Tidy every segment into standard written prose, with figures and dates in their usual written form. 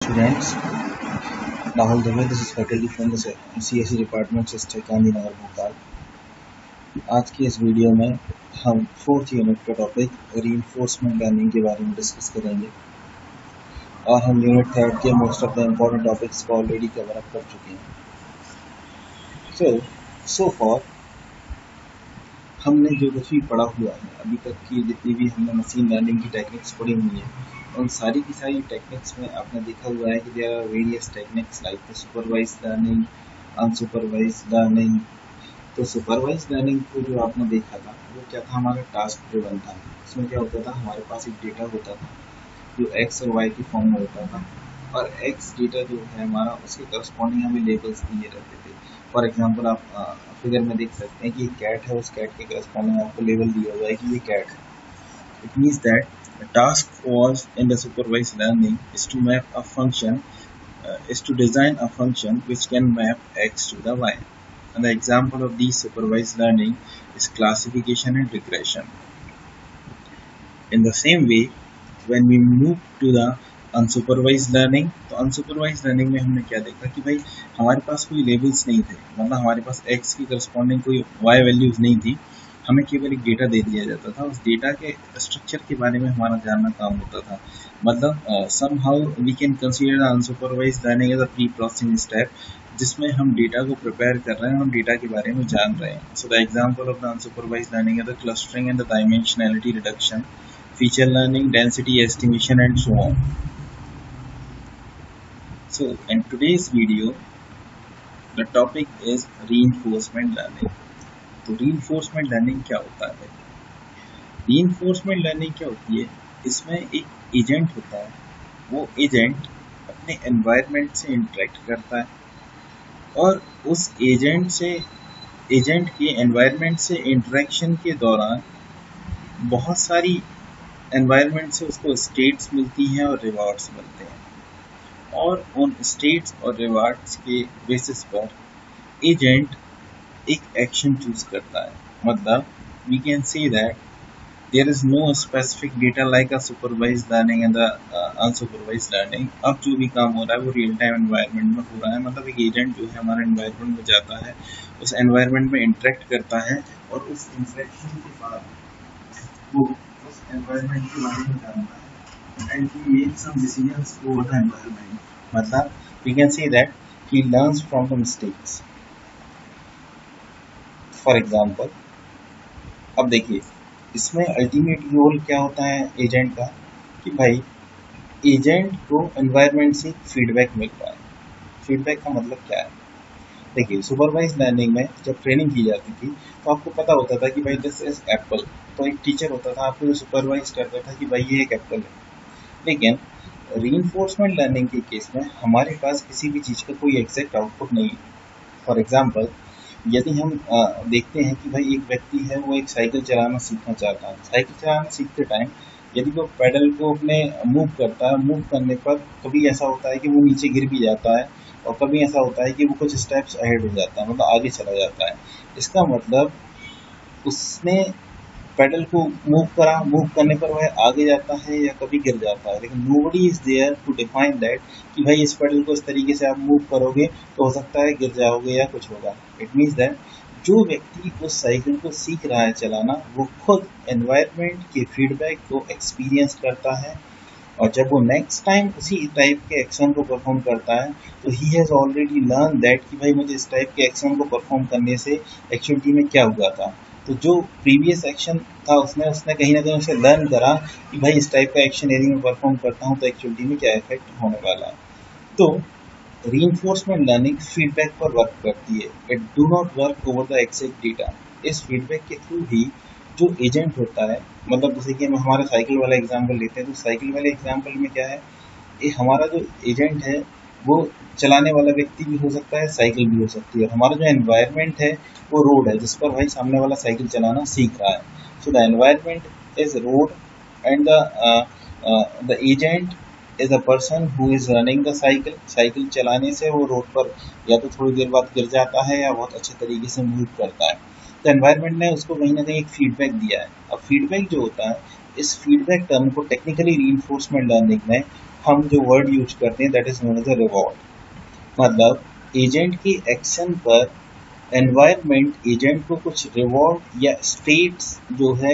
students. Rahul Dubey, this is faculty from the CSE department SISTec Gandhi Nagar Bhopal. आज की इस video में हम 4th यूनिट का टॉपिक रीइंफोर्समेंट लर्निंग के बारे में डिस्कस करेंगे और हम यूनिट 3rd के most of the important topics को ऑलरेडी कवर अप कर चुके हैं। सो फॉर हमने जो कुछ भी पढ़ा हुआ है अभी तक की, जितनी भी हमने मशीन लर्निंग की टेक्निक्स पढ़ी हुई हैं, उन सारी की सारी टेक्निक्स में आपने देखा हुआ है कि there are various techniques like the supervised learning, unsupervised learning. तो सुपरवाइज्ड लर्निंग को जो आपने देखा था वो क्या था, हमारा टास्क ड्रिवन था। इसमें क्या होता था, हमारे पास एक डेटा होता था जो एक्स और वाई की फॉर्म में होता था और एक्स डेटा जो है हमारा, उसके करस्पॉन्डिंग हमें लेबल्स दिए रहते थे। फॉर एग्जाम्पल आप फिगर में देख सकते हैं कि कैट है, उस कैट के करस्पॉन्डिंग आपको लेबल दिया हुआ है कि ये कैट है। It means that the task was in the supervised learning is to map a function, is to design a function which can map x to the y. And the example of these supervised learning is classification and regression. In the same way, when we move to the unsupervised learning, तो unsupervised learning में हमने क्या देखा कि भाई हमारे पास कोई labels नहीं थे, मतलब हमारे पास x की करस्पॉन्डिंग कोई y वैल्यूज नहीं थी, हमें केवल एक डेटा दे दिया जाता था। उस डेटा के स्ट्रक्चर के बारे में हमारा जानना काम होता था। मतलब somehow we can consider unsupervised learning as a pre processing step, जिसमें हम डेटा को प्रिपेयर कर रहे हैं, हम डेटा के बारे में जान रहे हैं। So the example of the unsupervised learning is the clustering and the dimensionality reduction, feature learning, density estimation and so on. So in today's video, the topic is reinforcement learning. तो reinforcement learning क्या होता है? reinforcement learning क्या होती है? इसमें एक agent होता है, वो एजेंट अपने एनवायरनमेंट से इंटरेक्ट करता है और उस एजेंट के एनवायरनमेंट से इंटरेक्शन के दौरान बहुत सारी एनवायरनमेंट से उसको स्टेट्स मिलती हैं और रिवॉर्ड्स मिलते हैं, और उन स्टेट्स और रिवार्ड्स के बेसिस पर एजेंट एक एक्शन चूज करता है। मतलब we can say that there is no specific data like a supervised learning and unsupervised learning. अब जो भी काम हो रहा है वो रियल टाइम एनवायरनमेंट में हो रहा है। मतलब एक एजेंट जो है हमारे एनवायरनमेंट में जाता है, उस एनवायरनमेंट में इंटरेक्ट करता है और उस इंटरेक्शन के बाद वो उस एनवायरनमेंट के बारे में जानता है and he makes some decisions over the environment. मतलब we can say that he learns from the mistakes. For example, अब देखिए इसमें अल्टीमेट गोल क्या होता है एजेंट का, कि भाई एजेंट को एनवायरनमेंट से फीडबैक मिल रहा है। फीडबैक का मतलब क्या है? देखिए सुपरवाइज्ड लर्निंग में जब ट्रेनिंग की जाती थी तो आपको पता होता था कि भाई दिस इज एप्पल, तो एक टीचर होता था आपको जो सुपरवाइज करता था कि भाई ये एक एप्पल है। लेकिन रीइंफोर्समेंट लर्निंग के केस में हमारे पास किसी भी चीज़ का कोई एग्जैक्ट आउटपुट नहीं है। फॉर एग्जांपल, यदि हम देखते हैं कि भाई एक व्यक्ति है, वो एक साइकिल चलाना सीखना चाहता है। साइकिल चलाना सीखते टाइम यदि वो पैडल को अपने मूव करता है, मूव करने पर कभी ऐसा होता है कि वो नीचे गिर भी जाता है और कभी ऐसा होता है कि वो कुछ स्टेप्स अहेड हो जाता है, मतलब आगे चला जाता है। इसका मतलब उसने पैडल को मूव करने पर वह आगे जाता है या कभी गिर जाता है, लेकिन nobody is there to define that कि भाई इस पैडल को इस तरीके से आप मूव करोगे तो हो सकता है गिर जाओगे या कुछ होगा। इट मीन्स दैट जो व्यक्ति उस साइकिल को सीख रहा है चलाना, वो खुद एनवायरनमेंट के फीडबैक को एक्सपीरियंस करता है और जब वो नेक्स्ट टाइम उसी टाइप के एक्शन को परफॉर्म करता है तो he has already learn that कि भाई मुझे इस टाइप के एक्शन को परफॉर्म करने से एक्चुअली में क्या हुआ था। तो जो प्रीवियस एक्शन था उसने कहीं ना कहीं उसे लर्न करा कि भाई इस टाइप का एक्शन यदि मैं परफॉर्म करता हूँ तो एक्चुअली में क्या इफेक्ट होने वाला है। तो रीइंफोर्समेंट लर्निंग फीडबैक पर वर्क करती है। It do not work over the exact data. इस फीडबैक के थ्रू ही जो एजेंट होता है, मतलब जैसे कि हम हमारे साइकिल वाला एग्जाम्पल लेते हैं, तो साइकिल वाले एग्जाम्पल में क्या है, ये हमारा जो एजेंट है वो चलाने वाला व्यक्ति भी हो सकता है, साइकिल भी हो सकती है। हमारा जो एनवायरनमेंट है वो रोड है, जिस पर भाई सामने वाला साइकिल चलाना सीख रहा है। So the environment is road and the agent is a person who is running the cycle. Cycle चलाने से वो रोड पर या तो थोड़ी देर बाद गिर जाता है या बहुत अच्छे तरीके से मूव करता है। तो एनवायरनमेंट ने उसको कहीं ना कहीं एक फीडबैक दिया है। अब फीडबैक जो होता है, इस फीडबैक टर्म को टेक्निकली रीइंफोर्समेंट लर्निंग में हम जो वर्ड यूज करते हैं that is known as a reward. मतलब एजेंट की एक्शन पर एनवायरनमेंट एजेंट को कुछ रिवॉर्ड या स्टेट्स जो है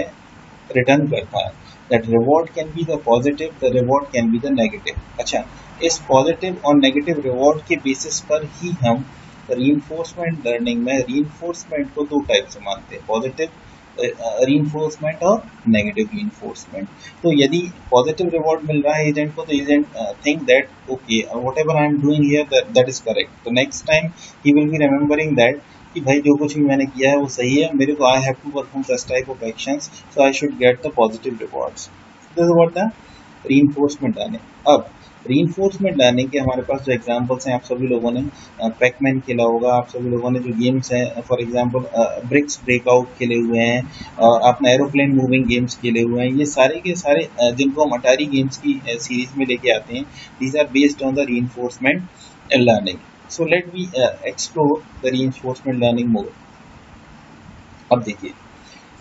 रिटर्न करता है। That reward can be the positive, the reward can be the negative. अच्छा, इस पॉजिटिव और नेगेटिव रिवॉर्ड के बेसिस पर ही हम रीइंफोर्समेंट लर्निंग में रीइंफोर्समेंट को दो टाइप से मानते हैं, पॉजिटिव रीइंफोर्समेंट और नेगेटिव रीइंफोर्समेंट। तो यदि पॉजिटिव रिवॉर्ड मिल रहा है एजेंट को तो agent think that okay whatever I am doing here that is correct, तो next time he will be remembering that कि भाई जो कुछ भी मैंने किया है वो सही है, मेरे को I have to perform this type of actions so I should get the positive rewards. This is what the reinforcement learning. अब रीइंफोर्समेंट लर्निंग के हमारे पास जो एग्जांपल्स हैं, आप सभी लोगों ने पैकमैन खेला होगा, आप सभी लोगों ने जो गेम्स हैं फॉर एग्जांपल ब्रिक्स ब्रेकआउट खेले हुए हैं, आपने एरोप्लेन मूविंग गेम्स खेले हुए हैं, ये सारे के सारे जिनको हम अटारी गेम्स की सीरीज में लेके आते हैं, these are based on the reinforcement learning. So let me explore the reinforcement learning more. अब देखिए,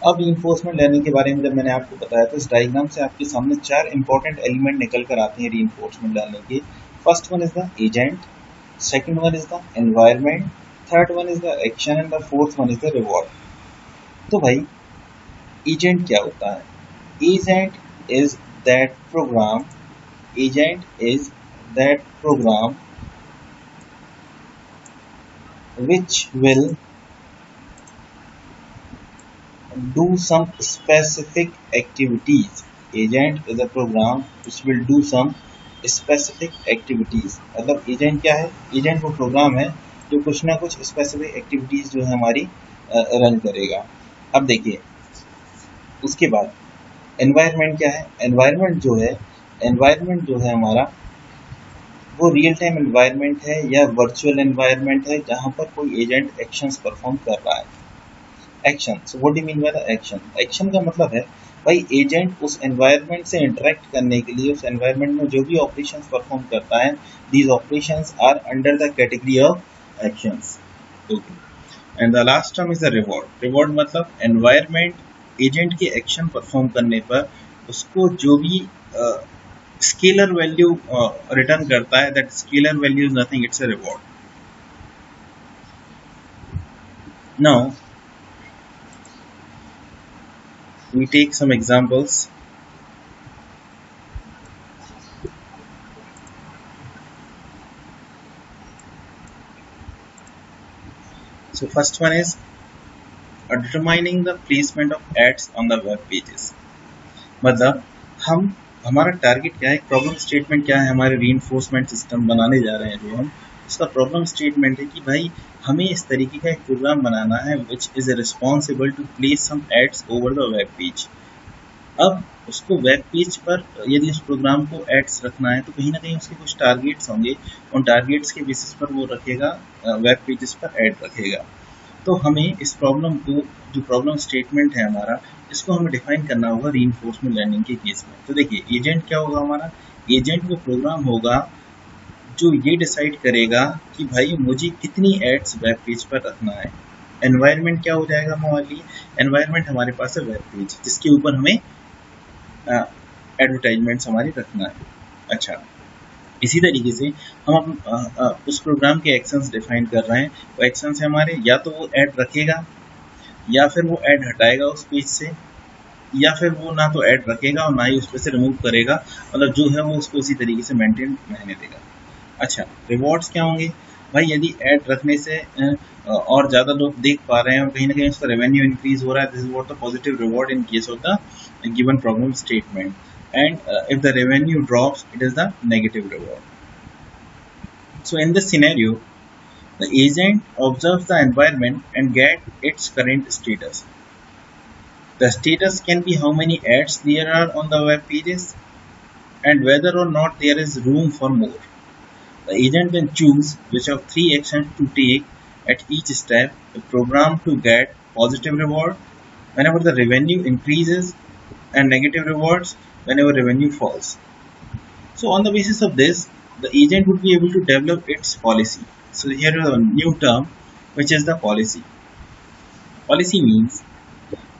अब रीइंफोर्समेंट लर्निंग के बारे में जब मैंने आपको बताया तो इस डायग्राम से आपके सामने चार इंपॉर्टेंट एलिमेंट निकल कर आते हैं रीइंफोर्समेंट लर्निंग के। First one is the agent, second one is the environment, third one is the action and the fourth one is the reward. तो भाई एजेंट क्या होता है? Agent is that program, agent is that program which will do some specific activities. Agent is a program which will do some specific activities. मतलब agent क्या है? Agent वो programme है जो कुछ ना कुछ स्पेसिफिक एक्टिविटीज जो है हमारी रन करेगा। अब देखिए उसके बाद एनवायरनमेंट क्या है? एनवायरनमेंट जो है हमारा वो रियल टाइम एनवायरनमेंट है या वर्चुअल एनवायरनमेंट है जहाँ पर कोई एजेंट एक्शंस परफॉर्म कर रहा है। Action, so what do you mean by the action? Action का मतलब है भाई एजेंट उस एनवायरनमेंट से इंटरेक्ट करने के लिए उस एनवायरनमेंट में जो भी ऑपरेशंस परफॉर्म करता है, these operations are under the category of actions. Okay, and the last term is the reward. Reward मतलब एनवायरनमेंट एजेंट के एक्शन परफॉर्म करने पर उसको जो भी स्केलर वैल्यू रिटर्न करता है, that scalar value is nothing, it's a reward. Now we take some examples. So first one is determining the placement of ads on the web pages. मतलब हमारा target क्या है, प्रॉब्लम स्टेटमेंट क्या है, हमारे reinforcement system बनाने जा रहे हैं जो हम, उसका प्रॉब्लम स्टेटमेंट है कि भाई हमें इस तरीके का एक प्रोग्राम बनाना है which is responsible to place some ads over the web page. अब उसको वेब पेज पर यदि उस प्रोग्राम को एड्स रखना है तो कहीं ना कहीं उसके कुछ टारगेट्स होंगे, उन टारगेट्स के बेसिस पर वो रखेगा, वेब पेजेस पर ऐड रखेगा। तो हमें इस प्रॉब्लम को, जो प्रॉब्लम स्टेटमेंट है हमारा, इसको हमें डिफाइन करना होगा रीइंफोर्समेंट लर्निंग के केस में। तो देखिए एजेंट क्या होगा हमारा? एजेंट वो प्रोग्राम होगा जो ये डिसाइड करेगा कि भाई मुझे कितनी एड्स वेब पेज पर रखना है। एनवायरनमेंट क्या हो जाएगा हमारे लिए? एनवायरनमेंट हमारे पास है वेब पेज जिसके ऊपर हमें एडवर्टाइजमेंट्स हमारे रखना है। अच्छा, इसी तरीके से हम उस प्रोग्राम के एक्शंस डिफाइन कर रहे हैं। वो एक्शंस है हमारे, या तो वो ऐड रखेगा या फिर वो ऐड हटाएगा उस पेज से, या फिर वो ना तो ऐड रखेगा और ना ही उस पर से रिमूव करेगा, मतलब जो है वो उसको उसी तरीके से मेंटेन रहने देगा। अच्छा, रिवॉर्ड्स क्या होंगे भाई? यदि ऐड रखने से और ज़्यादा लोग देख पा रहे हैं और कहीं ना कहीं उसका रेवेन्यू इंक्रीज हो रहा है, this is what the positive reward in case of the given problem statement. And if the revenue drops, it is the negative reward. So in this scenario, the agent observes the environment and get its current status. The status can be how many ads there are on the web pages and whether or not there is room for more. The agent can choose which of three actions to take at each step, the program to get positive reward whenever the revenue increases and negative rewards whenever revenue falls. So on the basis of this, the agent would be able to develop its policy. So here is a new term which is the policy. Policy means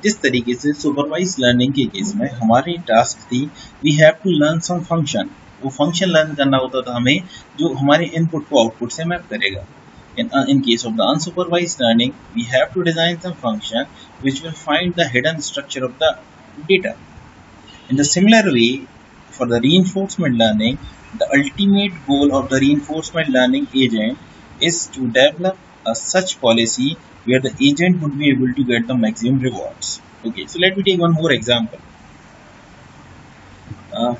जिस तरीके से supervise learning के case में हमारी task थी, we have to learn some function, वो function learn करना होता था हमें, जो हमारे इनपुट को आउटपुट से मैप करेगा. In case of the unsupervised learning, we have to design some function which will find the hidden structure of the data. In the similar way, for the reinforcement learning, the ultimate goal of the reinforcement learning agent is to develop a such policy where the agent would be able to get the maximum rewards. Okay, so let me take one more example.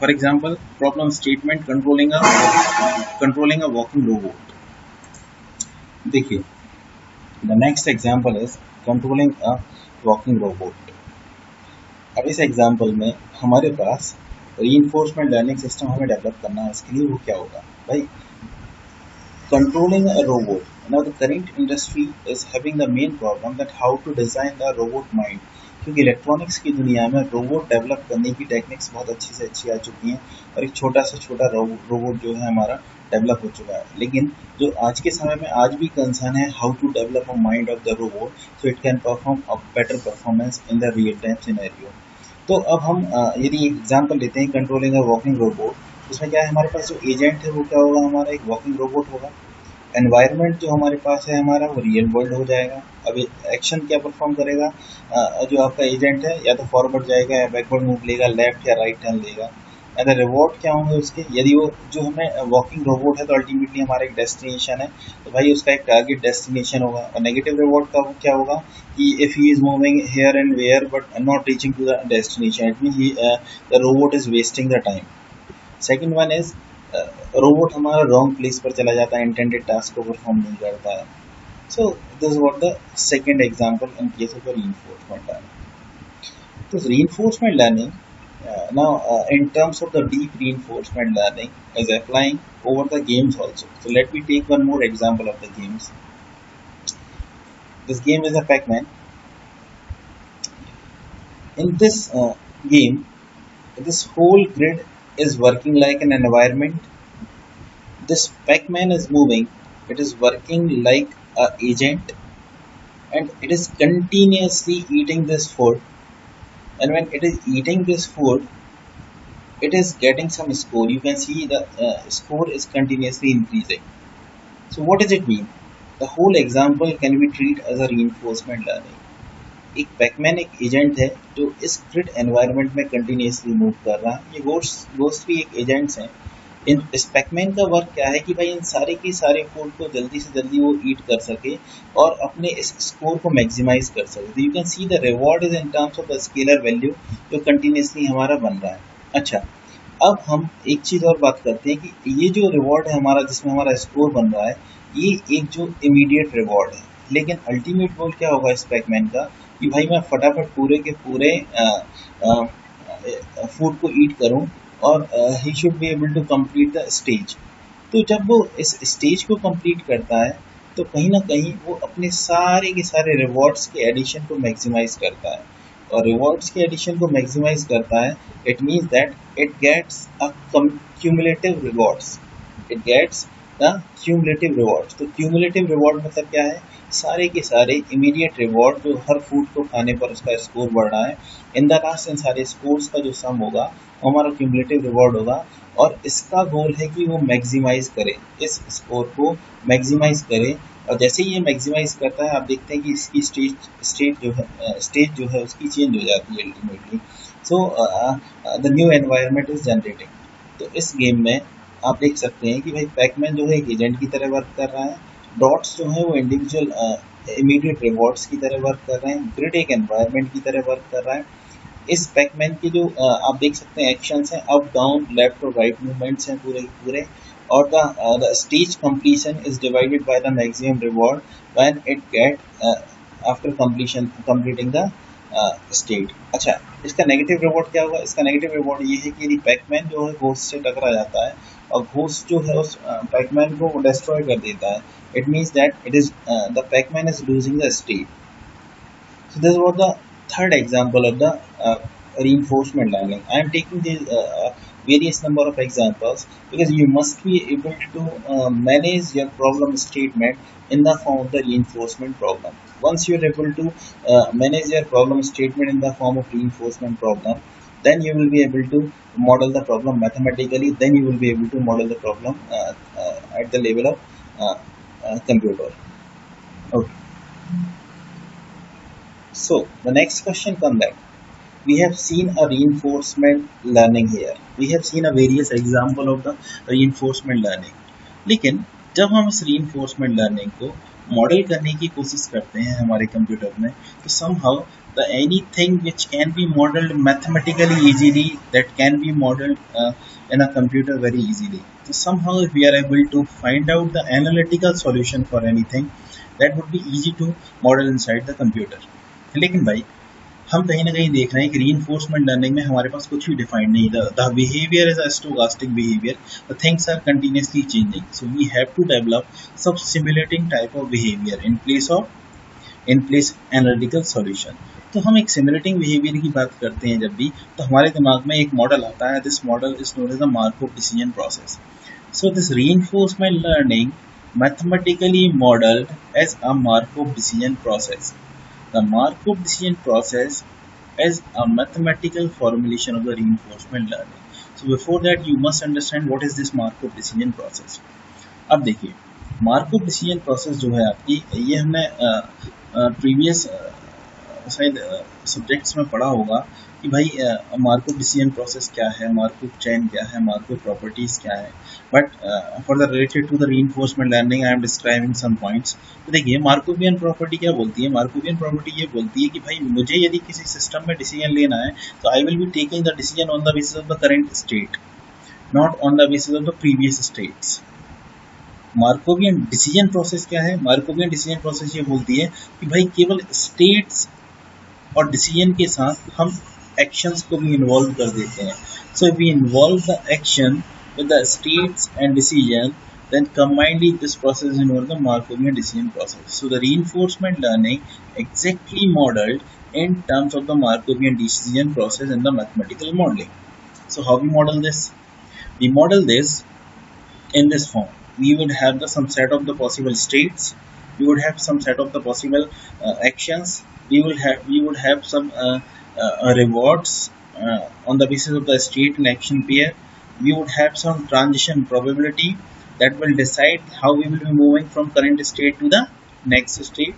For example, problem statement controlling a walking robot. देखिए, the next example is controlling a walking robot. अब इस example में हमारे पास reinforcement learning system हमें develop करना है. इसके लिए वो क्या होगा भाई, controlling a robot. Now the current industry is having the main problem that how to design the robot mind. क्योंकि इलेक्ट्रॉनिक्स की दुनिया में रोबोट डेवलप करने की टेक्निक्स बहुत अच्छी से अच्छी आ चुकी हैं और एक छोटा से छोटा रोबोट जो है हमारा डेवलप हो चुका है. लेकिन जो आज के समय में आज भी कंसर्न है how to develop a mind of the robot so it can perform a better performance in the real time scenario. तो अब हम यदि एग्जांपल लेते हैं कंट्रोलिंग अ वॉकिंग रोबोट, उसमें क्या है, हमारे पास जो एजेंट है वो क्या होगा, हमारा एक वॉकिंग रोबोट होगा. एनवायरनमेंट जो हमारे पास है हमारा वो रियल वर्ल्ड हो जाएगा. अब एक्शन क्या परफॉर्म करेगा, जो आपका एजेंट है या तो फॉरवर्ड जाएगा या बैकवर्ड मूव लेगा, लेफ्ट या राइट टर्न लेगा. एंड रिवॉर्ड क्या होंगे उसके, यदि वो जो हमें वॉकिंग रोबोट है तो अल्टीमेटली हमारा एक डेस्टिनेशन है तो भाई उसका एक टारगेट डेस्टिनेशन होगा. और नेगेटिव रिवॉर्ड का क्या होगा कि if he is moving here and where but not reaching to the destination, it mean the robot is wasting the time. Second one is robot हमारा रॉन्ग प्लेस पर चला जाता है, इंटेंडेड टास्क को परफॉर्म नहीं करता है. So this is what the second example in case of reinforcement learning. तो reinforcement learning now in terms of the deep reinforcement learning is applying over the games also. So let me take one more example of the games. This game is a Pac-Man. In this game, this whole grid is working like an environment. This Pac-Man is moving, it is working like a agent and it is continuously eating this food. And when it is eating this food, it is getting some score. You can see the score is continuously increasing. So what does it mean? The whole example can be treated as a reinforcement learning. एक Pac-Man एक agent है जो इस grid environment में continuously move कर रहा है. ये गोस्ट भी एक एजेंट्स हैं. इन इस पैकमैन का वर्क क्या है कि भाई इन सारे के सारे फूड को जल्दी से जल्दी वो ईट कर सके और अपने इस स्कोर को मैक्सिमाइज कर सके. तो you can see the reward is in terms of the scalar value जो कंटिन्यूसली हमारा बन रहा है. अच्छा, अब हम एक चीज़ और बात करते हैं कि ये जो रिवॉर्ड है हमारा जिसमें हमारा स्कोर बन रहा है ये एक जो इमीडिएट रिवॉर्ड है. लेकिन अल्टीमेट गोल क्या होगा इस पैकमैन का कि भाई मैं फटाफट पूरे के पूरे फूड को ईट करूं और he should be able to complete the stage. तो जब वो इस स्टेज को कंप्लीट करता है तो कहीं ना कहीं वो अपने सारे के सारे रिवॉर्ड्स के एडिशन को मैक्सिमाइज करता है. और रिवॉर्ड्स के एडिशन को मैक्सिमाइज करता है, it means that it gets a cumulative rewards. It gets the cumulative rewards. तो क्यूमुलेटिव रिवॉर्ड मतलब क्या है, सारे के सारे इमीडिएट रिवॉर्ड जो हर फूड को खाने पर उसका स्कोर बढ़ रहा है, इन द लास्ट इन सारे स्कोर्स का जो सम होगा वो हमारा क्यूमुलेटिव रिवॉर्ड होगा. और इसका गोल है कि वो मैक्सिमाइज करे, इस स्कोर को मैक्सिमाइज करे. और जैसे ही ये मैक्सिमाइज करता है आप देखते हैं कि इसकी स्टेज जो है उसकी चेंज हो जाती है ultimately. So the new environment is generating. तो इस गेम में आप देख सकते हैं कि भाई पैकमैन जो है एक एजेंट की तरह वर्क कर रहा है, डॉट्स जो है वो इंडिविजुअल इमीडिएट रिवॉर्ड्स की तरह वर्क कर रहे हैं, ग्रिड एक एनवायरनमेंट की तरह वर्क कर रहा है. इस पैकमैन के जो आप देख सकते हैं एक्शंस हैं, अप डाउन लेफ्ट और राइट मूवमेंट्स हैं पूरे पूरे. और the stage completion is divided by the maximum reward when it get after completing the state. अच्छा, इसका नेगेटिव रिवॉर्ड क्या होगा, इसका नेगेटिव रिवॉर्ड ये है कि यदि पैकमैन जो है घोस्ट से टकरा जाता है और घोस्ट जो है उस पैकमैन को डिस्ट्रॉय कर देता है, it means that it is the Pac-Man is losing the state. So this was the third example of the reinforcement learning. I am taking these various number of examples because you must be able to manage your problem statement in the form of the reinforcement problem. Once you are able to manage your problem statement in the form of reinforcement problem, then you will be able to model the problem mathematically, then you will be able to model the problem at the level of computer. Okay. So the next question comes back. We have seen a reinforcement learning here. We have seen a various example of the reinforcement learning. लेकिन जब हम इस reinforcement learning को model करने की कोशिश करते हैं हमारे कंप्यूटर में, तो somehow the anything which can be modeled mathematically easily, that can be modeled in a computer very easily. So somehow if we are able to find out the analytical solution for anything, that would be easy to model inside the computer. लेकिन भाई हम कहीं ना कहीं देख रहे हैं कि रीइंफोर्समेंट लर्निंग में हमारे पास कुछ भी डिफाइंड नहीं है. The behaviour is a stochastic behaviour, the things are continuously changing, so we have to develop sub simulating type of behaviour in place analytical solution. तो हम एक सिमुलेटिंग बिहेवियर की बात करते हैं जब भी, तो हमारे दिमाग में एक मॉडल आता है. This model is known as the Markov decision process. So this reinforcement learning mathematically modeled as a Markov decision process. The Markov decision process is a mathematical formulation of the reinforcement learning. So before that you must understand what is this Markov decision process. अब देखिए Markov decision process जो है आपकी, ये हमने previous शायद subjects में पढ़ा होगा कि भाई मार्कोव डिसीजन प्रोसेस क्या है, मार्कोव चेन क्या है, मार्कोव प्रॉपर्टीज क्या है. But for the related to the reinforcement learning I am describing some points. तो देखिए मार्कोवियन प्रॉपर्टी क्या बोलती है. मार्कोवियन प्रॉपर्टी ये बोलती है कि भाई मुझे यदि किसी सिस्टम में डिसीजन लेना है तो I will be taking the decision on the basis of the current state, not on the basis of the previous states. Markovian decision process क्या है. मार्कोवियन डिसीजन प्रोसेस ये बोलती है कि भाई केवल स्टेट्स और डिसीजन के साथ हम एक्शंस को भी इन्वॉल्व कर देते हैं. So if we involve the action with the states and decision, then combinedly this process is known as the Markovian decision process. So the reinforcement learning exactly modeled in terms of the Markovian decision process and the mathematical modeling. So how we model this? We model this in this form. We would have some set of the possible states. We would have some set of the possible actions. We would have some rewards on the basis of the state and action pair. We would have some transition probability that will decide how we will be moving from current state to the next state.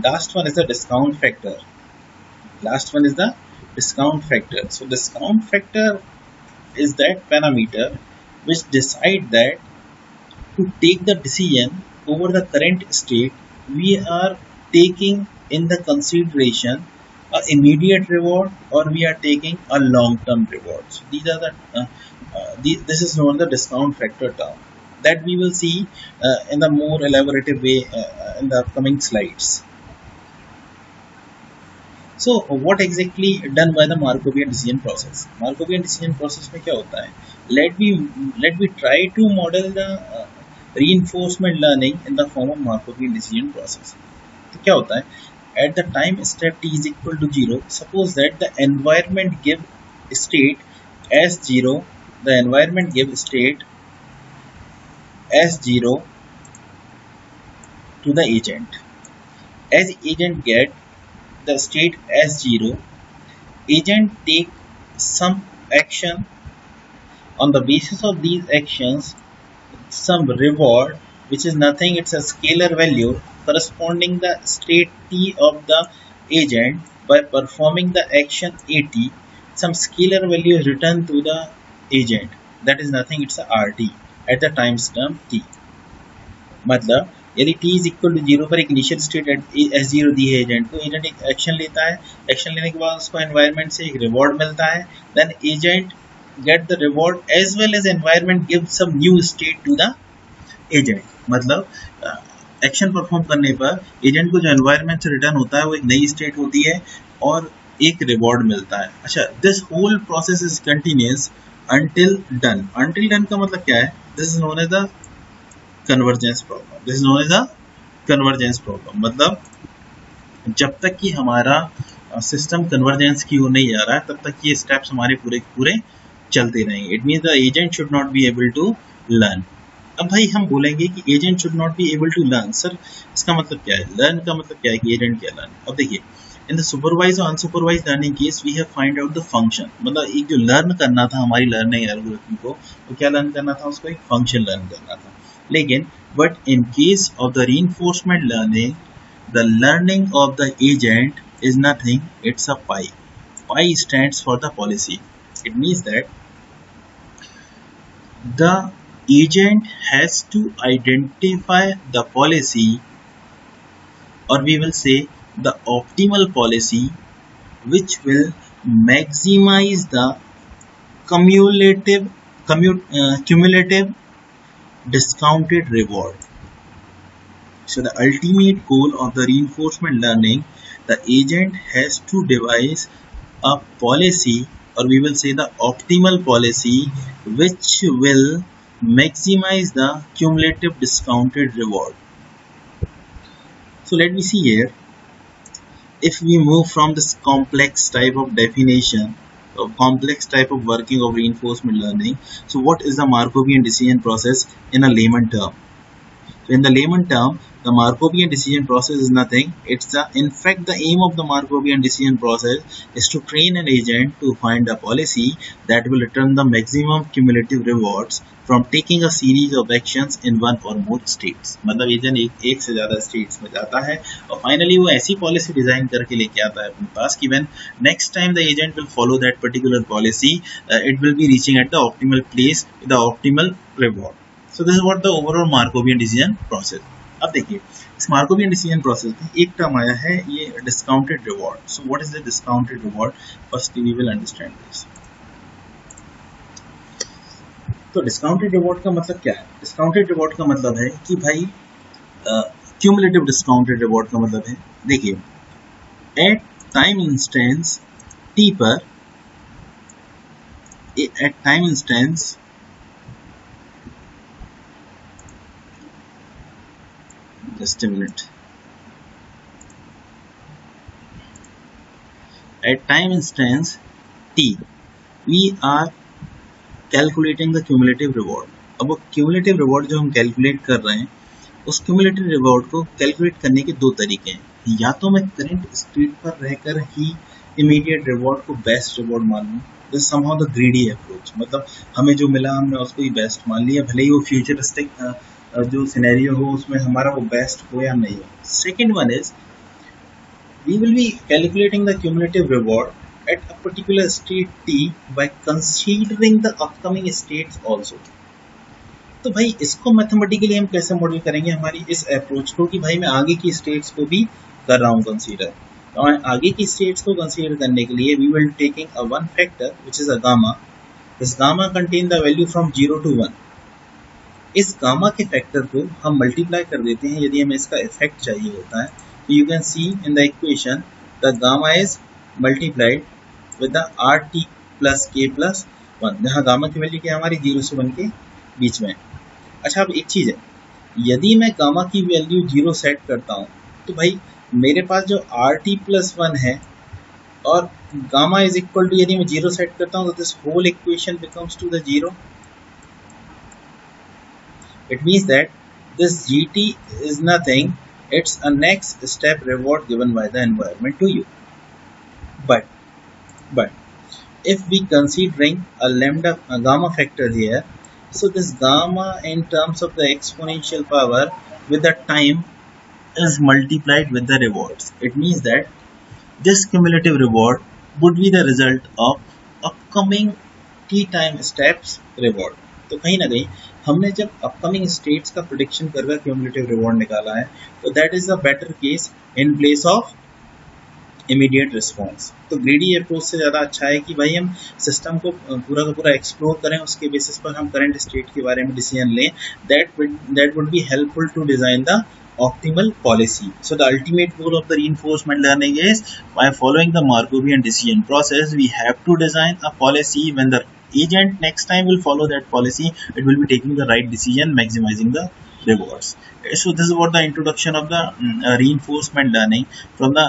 Last one is the discount factor. So discount factor is that parameter which decide that to take the decision over the current state, we are taking in the consideration a immediate reward or we are taking a long term reward. So these are the this is known as the discount factor term that we will see in the more elaborative way in the upcoming slides. So what exactly done by the Markovian decision process? Markovian decision process में क्या होता है? Let me try to model the reinforcement learning in the form of Markovian decision process. तो क्या होता है? At the time step t is equal to 0, suppose that the environment give state as 0. The environment gives state as 0 to the agent. As agent get the state as 0, agent take some action. On the basis of these actions, some reward, which is nothing, it's a scalar value corresponding the state t of the agent. By performing the action at, some scalar value is returned to the agent, that is nothing, it's a RT at the time stamp t. मतलब यदि t is equal to 0 पर एक initial state S0 दी है agent को, agent एक action लेता है, action लेने के बाद उसको एनवायरनमेंट से एक रिवॉर्ड मिलता है, then agent get the reward as well as environment give some new state to the agent. मतलब एक्शन परफॉर्म करने पर एजेंट को जो एनवायरनमेंट से रिटर्न होता है वो एक नई स्टेट होती है और एक रिवॉर्ड मिलता है. अच्छा, this whole process is continuous until done. Until done का मतलब क्या है? This is known as the convergence problem. मतलब जब तक कि हमारा सिस्टम कन्वर्जेंस की ओर नहीं जा रहा है तब तक ये स्टेप्स हमारे पूरे चलते रहेंगे. It means the agent should not be able to learn. अब भाई हम बोलेंगे कि agent should not be able to learn. Sir इसका मतलब क्या है? लर्न का मतलब क्या है कि एजेंट क्या लर्न? अब देखिए इन द सुपरवाइज और unsupervise learning case we have find out the function, मतलब एक जो लर्न करना था हमारी लर्निंग एल्गोरिथम को, तो क्या लर्न करना था, उसको एक फंक्शन लर्न करना था। लेकिन but in case of the reinforcement learning, the learning of the agent is nothing, it's a pi. Pi stands for the policy. It means that the agent has to identify the policy, or we will say the optimal policy, which will maximize the cumulative discounted reward. So the ultimate goal of the reinforcement learning, the agent has to devise a policy, or we will say the optimal policy, which will maximize the cumulative discounted reward. So let me see here, if we move from this complex type of definition, or complex type of working of reinforcement learning, so what is the Markovian decision process in a layman term? So in the layman term, the Markovian decision process is nothing. In fact, the aim of the Markovian decision process is to train an agent to find a policy that will return the maximum cumulative rewards from taking a series of actions in one or more states. मतलब agent एक से ज़्यादा states में जाता है और finally वो ऐसी policy डिजाइन करके लेके आता है अपने पास कि when next time the agent will follow that particular policy, it will be reaching at the optimal place with the optimal reward. So this is what the overall Markovian decision process. अब देखिए इस Markovian decision process में एक term आया है ये discounted reward. So what is the discounted reward? First we will understand this. तो discounted reward का मतलब क्या है? Discounted reward का मतलब है कि भाई cumulative discounted reward का मतलब है, देखिए at time instance t पर, at time instance just a minute, at time instance t we are calculating the cumulative reward. अब वो cumulative reward जो हम calculate कर रहे हैं, उस cumulative reward को calculate करने के दो तरीके हैं, या तो मैं current state पर रहकर ही immediate reward को best reward मान लूँ, this is somehow the greedy approach, मतलब हमें जो मिला हमने उसको ही best मान लिया, भले ही वो futuristic जो सिनेरियो हो उसमें हमारा वो बेस्ट हो या नहीं हो. Second one is we will be calculating the cumulative reward at a particular state T by considering the upcoming states also. तो भाई इसको मैथमेटिकली हम कैसे मॉडल करेंगे हमारी इस अप्रोच को कि भाई मैं आगे की स्टेट्स को भी कर रहा हूँ कंसीडर. और आगे की स्टेट्स को कंसीडर करने के लिए we will taking a one factor which is a gamma. This gamma contain the value from 0 to 1. इस गामा के फैक्टर को हम मल्टीप्लाई कर देते हैं यदि हमें इसका इफेक्ट चाहिए होता है. तो you can see in the equation the gamma is multiplied with the R T plus के प्लस 1, जहाँ गामा की वैल्यू क्या हमारी 0 से 1 के बीच में. अच्छा अब एक चीज़ है, यदि मैं गामा की वैल्यू 0 सेट करता हूँ तो भाई मेरे पास जो आर टी प्लस 1 है और गामा इज इक्वल टू, यदि मैं 0 सेट करता हूँ तो this whole equation becomes to the 0. It means that this GT is nothing, it's a next step reward given by the environment to you. But if we considering a gamma factor here, so this gamma in terms of the exponential power with the time is multiplied with the rewards. It means that this cumulative reward would be the result of upcoming t time steps reward. तो कहीं ना कहीं हमने जब upcoming states का prediction करके cumulative reward निकाला है तो that is a better case in place of immediate response. तो ग्रीडी अप्रोच से ज़्यादा अच्छा है कि भाई हम सिस्टम को पूरा का पूरा एक्सप्लोर करें, उसके बेसिस पर हम करंट स्टेट के बारे में डिसीजन लें. That would be helpful to design the optimal policy. So the ultimate goal of the reinforcement learning is, by following the Markovian decision process, we have to design a policy. When the agent next time will follow that policy, it will be taking the right decision, maximizing the rewards. So this is what the introduction of the reinforcement learning. From the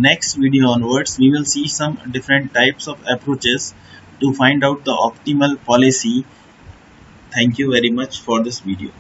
next video onwards, we will see some different types of approaches to find out the optimal policy. Thank you very much for this video.